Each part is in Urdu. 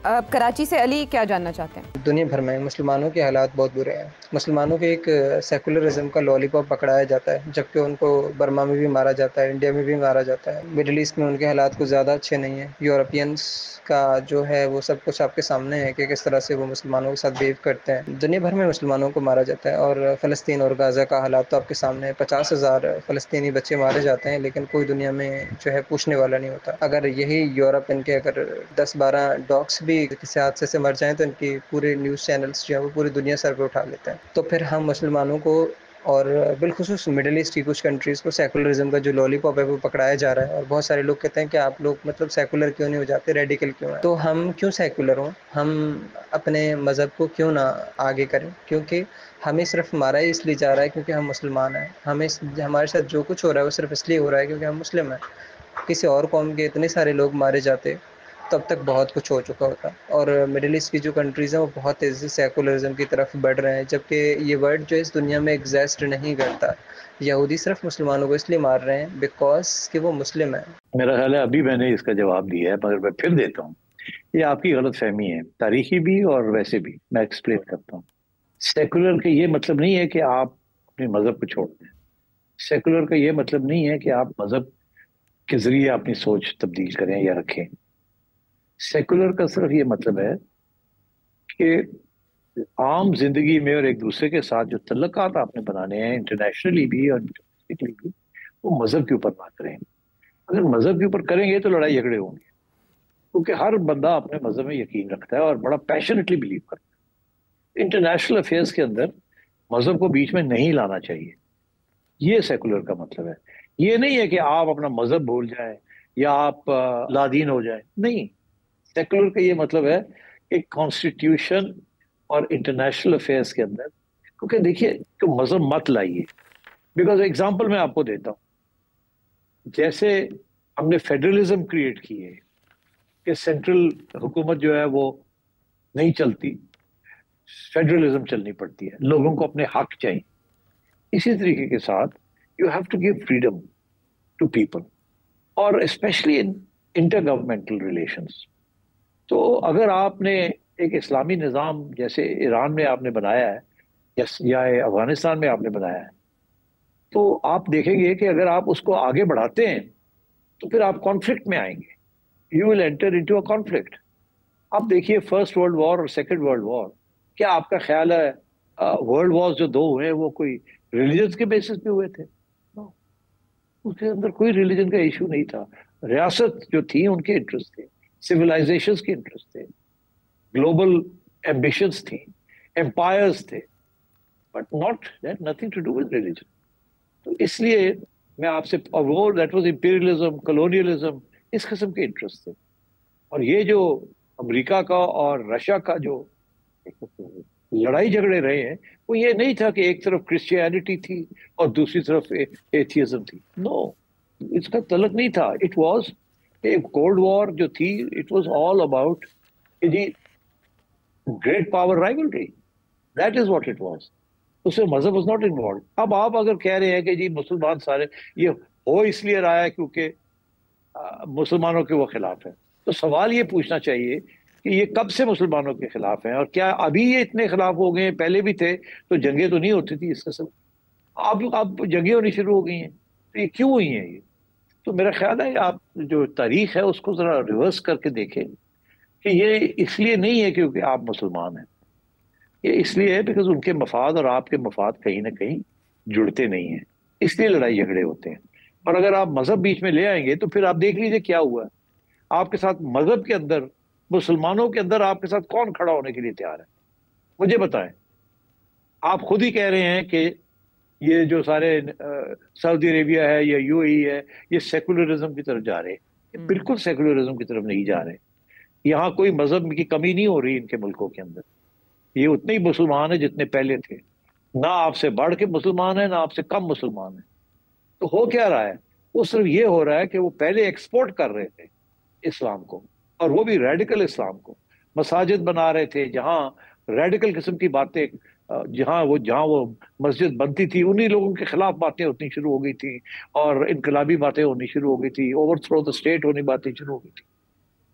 کراچی سے علی کیا جاننا چاہتے ہیں؟ دنیا بھر میں مسلمانوں کے حالات بہت برے ہیں. مسلمانوں کے ایک سیکولرزم کا لالی پاپ پکڑایا جاتا ہے، جبکہ ان کو برما میں بھی مارا جاتا ہے، انڈیا میں بھی مارا جاتا ہے. مڈل ایسٹ میں ان کے حالات کچھ زیادہ اچھے نہیں ہیں. یورپینس کا جو ہے وہ سب کچھ آپ کے سامنے ہے کہ کس طرح سے وہ مسلمانوں کے ساتھ بہیو کرتے ہیں. دنیا بھر میں مسلمانوں کو مارا جاتا ہے، اور فلسطین اور غزہ کا حالات تو آپ کے سامنے ہے. 50,000 فلسطینی بچے مارے جاتے ہیں، لیکن کوئی دنیا میں جو ہے پوچھنے والا نہیں ہوتا. اگر یہی یورپ ان کے اگر 10-12 ڈاگس بھی کسی حادثے سے مر جائیں تو ان کی پورے نیوز چینلز جو ہیں وہ پوری دنیا سر پہ اٹھا لیتے ہیں. تو پھر ہم مسلمانوں کو اور بالخصوص مڈل ایسٹ کی کچھ کنٹریز کو سیکولرزم کا جو لالی پاپ ہے وہ پکڑایا جا رہا ہے. اور بہت سارے لوگ کہتے ہیں کہ آپ لوگ مطلب سیکولر کیوں نہیں ہو جاتے، ریڈیکل کیوں ہیں؟ تو ہم کیوں سیکولر ہوں؟ ہم اپنے مذہب کو کیوں نہ آگے کریں؟ کیونکہ ہمیں صرف مارا ہی اس لیے جا رہا ہے کیونکہ ہم مسلمان ہیں. ہمارے ساتھ جو کچھ ہو رہا ہے وہ صرف اس لیے ہو رہا ہے کیونکہ ہم مسلم ہیں. کسی اور قوم کے اتنے سارے لوگ مارے جاتے تب تک بہت کچھ ہو چکا ہوتا. اور مڈل ایسٹ کی جو کنٹریز ہیں وہ بہت تیزی سے سیکولرزم کی طرف بڑھ رہے ہیں، جبکہ یہ ورڈ جو اس دنیا میں ایگزسٹ نہیں کرتا. یہودی صرف مسلمانوں کو اس لیے مار رہے ہیں بیکاز کہ وہ مسلم ہیں. میرا خیال ہے ابھی میں نے اس کا جواب دیا ہے، مگر میں پھر دیتا ہوں. یہ آپ کی غلط فہمی ہے، تاریخی بھی اور ویسے بھی. میں ایکسپلین کرتا ہوں. سیکولر کا یہ مطلب نہیں ہے کہ آپ اپنے مذہب کو چھوڑ دیں. سیکولر کا یہ مطلب نہیں ہے کہ آپ مذہب کے ذریعے اپنی سوچ تبدیل کریں یا رکھیں. سیکولر کا صرف یہ مطلب ہے کہ عام زندگی میں اور ایک دوسرے کے ساتھ جو تعلقات آپ نے بنانے ہیں انٹرنیشنلی بھی اور ڈومیسٹکلی بھی، وہ مذہب کے اوپر بات کریں. اگر مذہب کے اوپر کریں گے تو لڑائی جھگڑے ہوں گے، کیونکہ ہر بندہ اپنے مذہب میں یقین رکھتا ہے اور بڑا پیشنیٹلی بلیو کرتا ہے. انٹرنیشنل افیئرس کے اندر مذہب کو بیچ میں نہیں لانا چاہیے. یہ سیکولر کا مطلب ہے. یہ نہیں ہے کہ آپ اپنا مذہب بھول جائیں یا آپ لادین ہو جائیں. نہیں، سیکولر کا یہ مطلب ہے کہ کانسٹیٹیوشن اور انٹرنیشنل افیئرس کے اندر، کیونکہ دیکھیے کہ مذہب مت لائیے. بیکاز ایگزامپل میں آپ کو دیتا ہوں. جیسے ہم نے فیڈرلزم کریٹ کی ہے کہ سینٹرل حکومت جو ہے وہ نہیں چلتی، فیڈرلزم چلنی پڑتی ہے، لوگوں کو اپنے حق چاہیے. اسی طریقے کے ساتھ you have to give freedom to people, اور especially in intergovernmental relations. تو اگر آپ نے ایک اسلامی نظام جیسے ایران میں آپ نے بنایا ہے یا افغانستان میں آپ نے بنایا ہے، تو آپ دیکھیں گے کہ اگر آپ اس کو آگے بڑھاتے ہیں تو پھر آپ کانفلکٹ میں آئیں گے. You will enter into a conflict. آپ دیکھیے فرسٹ ورلڈ وار اور سیکنڈ ورلڈ وار، کیا آپ کا خیال ہے ورلڈ وار جو دو ہوئے وہ کوئی ریلیجن کے بیسس پہ ہوئے تھے؟ No. اس کے اندر کوئی ریلیجن کا ایشو نہیں تھا. ریاست جو تھی ان کے انٹرسٹ تھے، سویلائزیشنز کے انٹرسٹ تھے، گلوبل ایمبیشنز تھیں، امپائرز تھے، but not that nothing to do with religion. تو اس لیے میں آپ سے، وہ دیٹ واز امپیریلزم، کلونیلزم، اس قسم کے انٹرسٹ تھے. اور یہ جو امریکہ کا اور رشیا کا جو لڑائی جھگڑے رہے ہیں، وہ یہ نہیں تھا کہ ایک طرف کرسچینٹی تھی اور دوسری طرف ایتھیزم تھی. نو، اس کا تعلق نہیں تھا. اٹ واز کولڈ وار جو تھی، اٹ واز آل اباؤٹ جی great power rivalry. That is what it was. اس سے مذہب واز ناٹ انوالوڈ. اب آپ اگر کہہ رہے ہیں کہ جی مسلمان سارے یہ ہو اس لیے رہا ہے کیونکہ مسلمانوں کے وہ خلاف ہیں، تو سوال یہ پوچھنا چاہیے کہ یہ کب سے مسلمانوں کے خلاف ہیں؟ اور کیا ابھی یہ اتنے خلاف ہو گئے ہیں؟ پہلے بھی تھے تو جنگیں تو نہیں ہوتی تھی اس قسم. اب جنگیں ہونی شروع ہو گئی ہیں، تو یہ کیوں ہوئی ہیں؟ یہ تو میرا خیال ہے آپ جو تاریخ ہے اس کو ذرا ریورس کر کے دیکھیں کہ یہ اس لیے نہیں ہے کیونکہ آپ مسلمان ہیں. یہ اس لیے ہے بیکاز ان کے مفاد اور آپ کے مفاد کہیں نہ کہیں جڑتے نہیں ہیں، اس لیے لڑائی جھگڑے ہوتے ہیں. اور اگر آپ مذہب بیچ میں لے آئیں گے تو پھر آپ دیکھ لیجئے کیا ہوا ہے. آپ کے ساتھ مذہب کے اندر، مسلمانوں کے اندر آپ کے ساتھ کون کھڑا ہونے کے لیے تیار ہے؟ مجھے بتائیں. آپ خود ہی کہہ رہے ہیں کہ یہ جو سارے سعودی عربیہ ہے یا یو اے ای ہے یہ سیکولرزم کی طرف جا رہے ہیں. بالکل سیکولرزم کی طرف نہیں جا رہے. یہاں کوئی مذہب کی کمی نہیں ہو رہی ان کے ملکوں کے اندر. یہ اتنے ہی مسلمان ہیں جتنے پہلے تھے. نہ آپ سے بڑھ کے مسلمان ہیں، نہ آپ سے کم مسلمان ہیں. تو ہو کیا رہا ہے؟ وہ صرف یہ ہو رہا ہے کہ وہ پہلے ایکسپورٹ کر رہے تھے اسلام کو، اور وہ بھی ریڈیکل اسلام کو. مساجد بنا رہے تھے جہاں ریڈیکل قسم کی باتیں، جہاں وہ مسجد بنتی تھی انہی لوگوں کے خلاف باتیں ہوتی شروع ہو گئی تھی، اور انقلابی باتیں ہونی شروع ہو گئی تھی، اوور تھرو دا اسٹیٹ ہونی باتیں شروع ہو گئی تھی.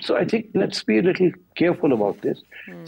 so I think let's be a little careful about this.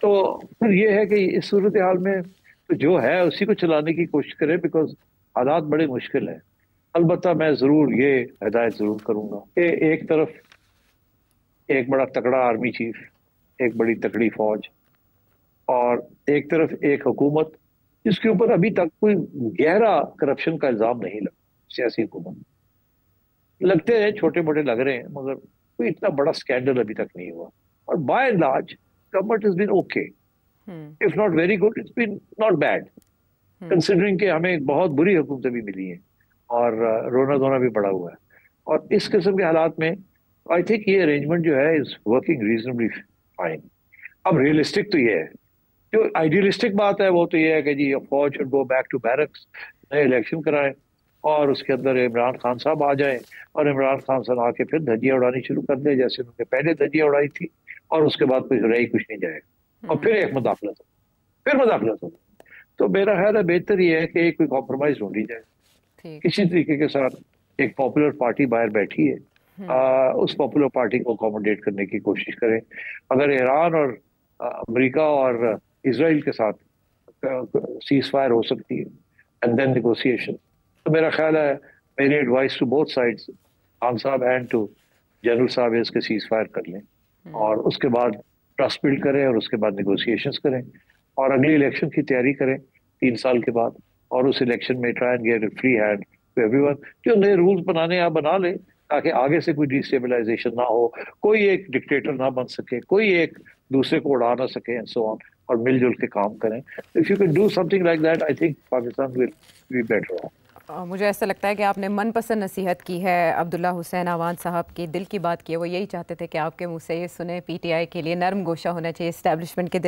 تو پھر یہ ہے کہ اس صورتحال میں تو جو ہے اسی کو چلانے کی کوشش کریں، بیکاز حالات بڑے مشکل ہیں۔ البتہ میں ضرور یہ ہدایت ضرور کروں گا کہ ایک طرف ایک بڑا تکڑا آرمی چیف، ایک بڑی تکڑی فوج، اور ایک طرف ایک حکومت جس کے اوپر ابھی تک کوئی گہرا کرپشن کا الزام نہیں لگا، سیاسی حکومت لگتے ہیں چھوٹے موٹے لگ رہے ہیں مگر کوئی اتنا بڑا سکینڈل ابھی تک نہیں ہوا، اور by and large government has been okay, if not very good, it's been not bad, considering کہ ہمیں بہت بری حکومتیں بھی ملی ہیں اور رونا دھونا بھی بڑا ہوا ہے، اور اس قسم کے حالات میں آئی تھنک یہ ارینجمنٹ جو ہے از ورکنگ ریزنبلی فائن۔ اب ریئلسٹک تو یہ ہے، جو آئیڈیلسٹک بات ہے وہ تو یہ ہے کہ جی فوج should go back to barracks، نئے الیکشن کرائیں اور اس کے اندر عمران خان صاحب آ جائیں اور عمران خان صاحب آ کے پھر دھجیاں اڑانی شروع کر دیں جیسے انہوں نے پہلے دھجیاں اڑائی تھی، اور اس کے بعد کچھ رہی کچھ نہیں جائے گا، اور پھر ایک مداخلت ہو، پھر مداخلت ہو۔ تو میرا خیال ہے بہتر یہ ہے کہ کوئی کمپرومائز ڈھونڈی جائے، کسی طریقے کے ساتھ ایک پاپولر پارٹی باہر بیٹھی ہے، اس پاپولر پارٹی کو اکوموڈیٹ کرنے کی کوشش کریں۔ اگر ایران اور امریکہ اور اسرائیل کے ساتھ سیز فائر ہو سکتی ہے اینڈ دین نیگوسیشن، تو میرا خیال ہے میری advice to both sides, Khan صاحب اینڈ ٹو جنرل صاحب، اس کے سیز فائر کر لیں اور اس کے بعد ٹرسٹ بلڈ کریں اور اس کے بعد نیگوسیشنز کریں اور اگلی الیکشن کی تیاری کریں 3 سال کے بعد، اور اس الیکشن میں try and get free hand to everyone. جو نئے رولز بنانے آپ بنا لیں تاکہ آگے سے کوئی ڈیسٹیبلائزیشن نہ ہو، کوئی ایک ڈکٹیٹر نہ بن سکے، کوئی ایک دوسرے کو اڑا نہ سکے اینڈ سو آن، اور مل جل کے کام کریں۔ If you can do something like that, I think Pakistan will be better off. مجھے ایسا لگتا ہے کہ آپ نے من پسند نصیحت کی ہے عبداللہ حسین اعوان صاحب کی، دل کی بات کی ہے، وہ یہی چاہتے تھے کہ آپ کے منہ سے یہ سنیں۔ پی ٹی آئی کے لیے نرم گوشہ ہونا چاہیے اسٹیبلشمنٹ کے دل